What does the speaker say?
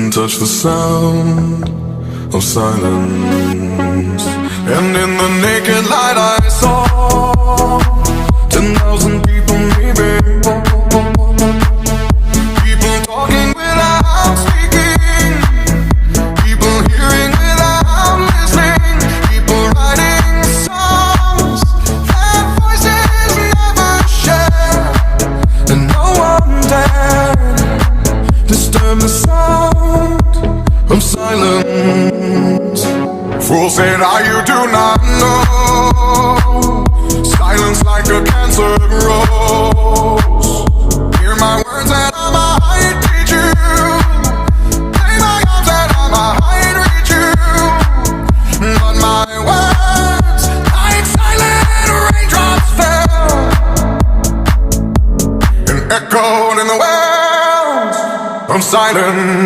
can touch the sound of silence. And in the naked light I saw 10,000 people maybe. People talking without speaking. People hearing without listening. People writing songs that voices never share. And no one dared disturb the sound of silence. Fools say that you do not know. Silence like a cancer grows. Hear my words and I might teach you. Play my arms and I might reach you. But my words, like silent raindrops, fell and echoed in the wells of silence.